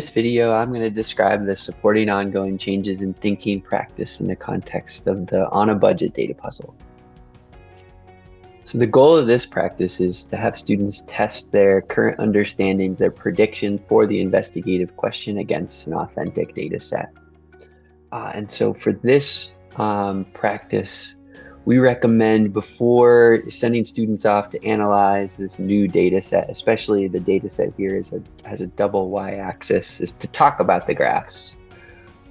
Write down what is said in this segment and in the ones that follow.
this video, I'm going to describe the supporting ongoing changes in thinking practice in the context of the On a Budget data puzzle. So the goal of this practice is to have students test their current understandings, their prediction for the investigative question against an authentic data set. And so for this practice, we recommend before sending students off to analyze this new data set, especially the data set here has a double y-axis, is to talk about the graphs.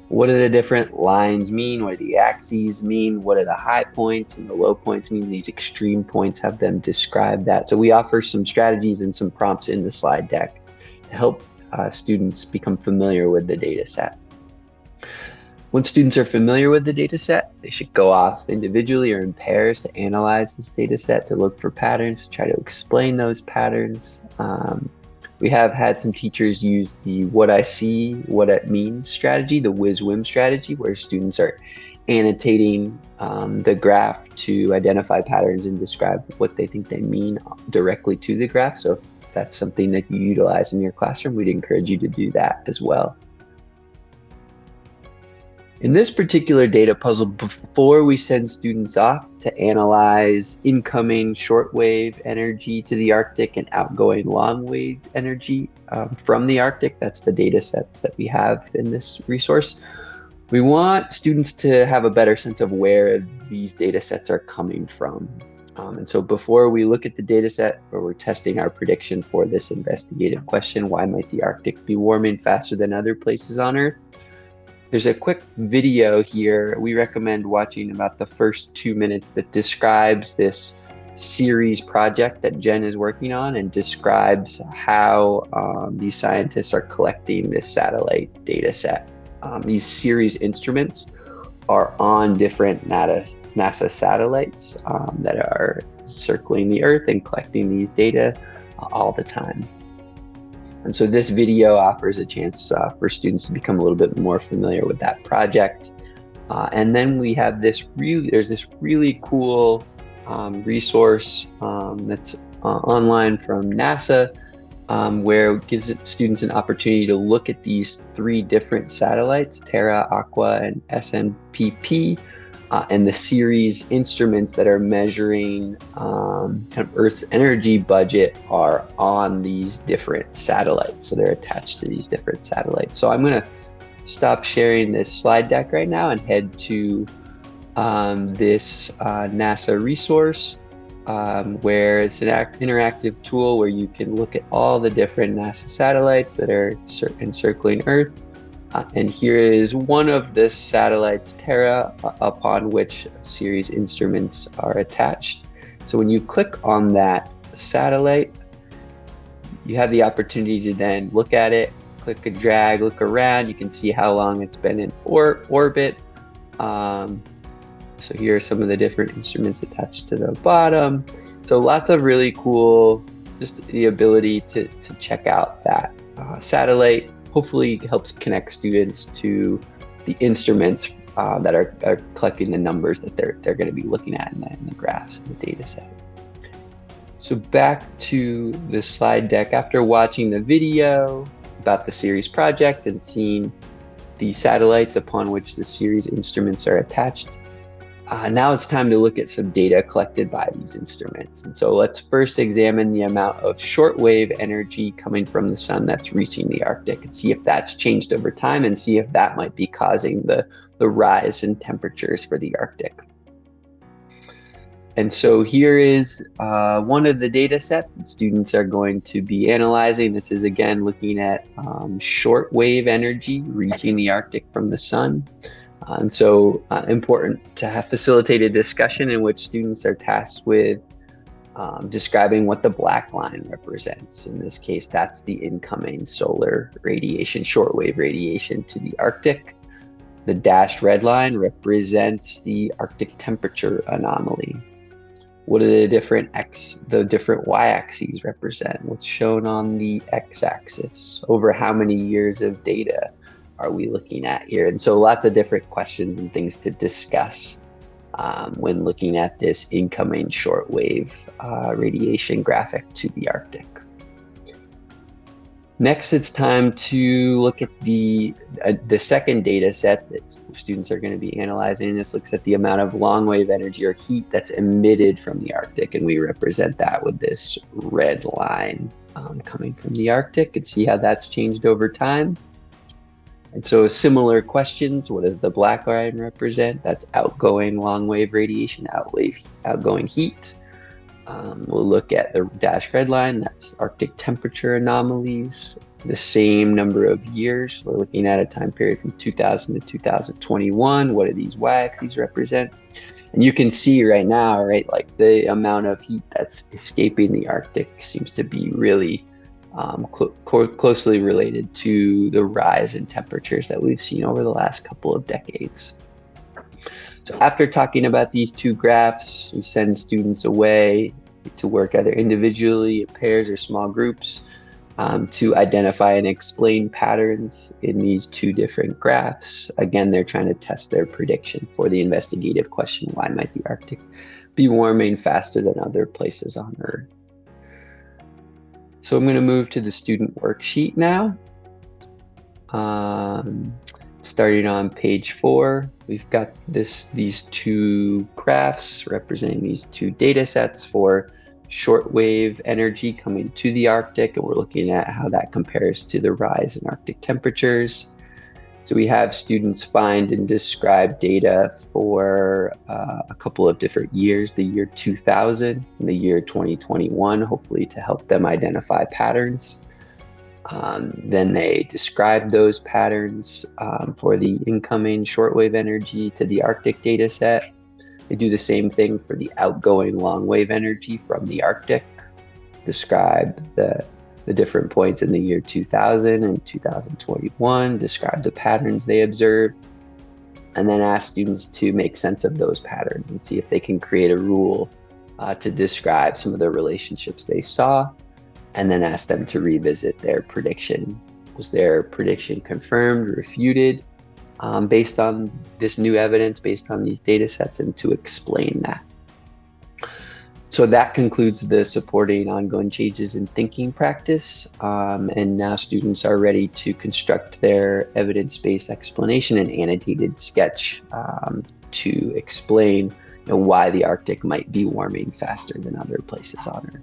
What do the different lines mean? What do the axes mean? What do the high points and the low points mean? These extreme points, have them describe that. So we offer some strategies and some prompts in the slide deck to help students become familiar with the data set. Once students are familiar with the data set, they should go off individually or in pairs to analyze this data set, to look for patterns, to try to explain those patterns. We have had some teachers use the what I see, what it means strategy, the whiz-wim strategy, where students are annotating the graph to identify patterns and describe what they think they mean directly to the graph. So if that's something that you utilize in your classroom, we'd encourage you to do that as well. In this particular data puzzle, before we send students off to analyze incoming shortwave energy to the Arctic and outgoing long-wave energy from the Arctic, that's the data sets that we have in this resource, we want students to have a better sense of where these data sets are coming from. And so before we look at the data set where we're testing our prediction for this investigative question, why might the Arctic be warming faster than other places on Earth? There's a quick video here. We recommend watching about the first 2 minutes that describes this series project that Jen is working on and describes how these scientists are collecting this satellite data set. These series instruments are on different NASA satellites that are circling the Earth and collecting these data all the time. And so this video offers a chance for students to become a little bit more familiar with that project. And then we have there's this really cool resource that's online from NASA where it gives students an opportunity to look at these 3 different satellites, Terra, Aqua, and SNPP, and the series instruments that are measuring kind of Earth's energy budget are on these different satellites. So they're attached to these different satellites. So I'm going to stop sharing this slide deck right now and head to this NASA resource where it's an interactive tool where you can look at all the different NASA satellites that are encircling Earth. And here is one of the satellites, Terra, upon which series instruments are attached. So when you click on that satellite, you have the opportunity to then look at it, click and drag, look around. You can see how long it's been in orbit. So here are some of the different instruments attached to the bottom. So lots of really cool, just the ability to check out that satellite. Hopefully helps connect students to the instruments that are collecting the numbers that they're going to be looking at in the graphs in the data set. So back to the slide deck. After watching the video about the series project and seeing the satellites upon which the series instruments are attached, now it's time to look at some data collected by these instruments. And so let's first examine the amount of shortwave energy coming from the sun that's reaching the Arctic and see if that's changed over time and see if that might be causing the rise in temperatures for the Arctic. And so here is one of the data sets that students are going to be analyzing. This is again looking at shortwave energy reaching the Arctic from the sun. And so important to have facilitated discussion in which students are tasked with describing what the black line represents. In this case, that's the incoming solar radiation, shortwave radiation to the Arctic. The dashed red line represents the Arctic temperature anomaly. What do the different y-axes represent? What's shown on the x-axis? Over how many years of data are we looking at here? And so lots of different questions and things to discuss when looking at this incoming shortwave radiation graphic to the Arctic. Next, it's time to look at the second data set that students are going to be analyzing. This looks at the amount of long wave energy or heat that's emitted from the Arctic, and we represent that with this red line coming from the Arctic, and see how that's changed over time. And so similar questions, what does the black line represent? That's outgoing long wave radiation, outgoing heat. We'll look at the dashed red line, that's Arctic temperature anomalies, the same number of years. We're looking at a time period from 2000 to 2021. What do these y-axes represent? And you can see right now, right, like the amount of heat that's escaping the Arctic seems to be really closely related to the rise in temperatures that we've seen over the last couple of decades. So after talking about these two graphs, we send students away to work either individually, in pairs, or small groups to identify and explain patterns in these two different graphs. Again, they're trying to test their prediction for the investigative question, why might the Arctic be warming faster than other places on Earth? So I'm going to move to the student worksheet now. Starting on page 4, we've got these two graphs representing these two data sets for shortwave energy coming to the Arctic, and we're looking at how that compares to the rise in Arctic temperatures. So we have students find and describe data for a couple of different years, the year 2000 and the year 2021, hopefully to help them identify patterns. Then they describe those patterns for the incoming shortwave energy to the Arctic data set. They do the same thing for the outgoing long wave energy from the Arctic, describe the different points in the year 2000 and 2021, describe the patterns they observed, and then ask students to make sense of those patterns and see if they can create a rule to describe some of the relationships they saw, and then ask them to revisit their prediction. Was their prediction confirmed, refuted, based on this new evidence, based on these data sets, and to explain that. So that concludes the supporting ongoing changes in thinking practice. And now students are ready to construct their evidence-based explanation and annotated sketch to explain why the Arctic might be warming faster than other places on Earth.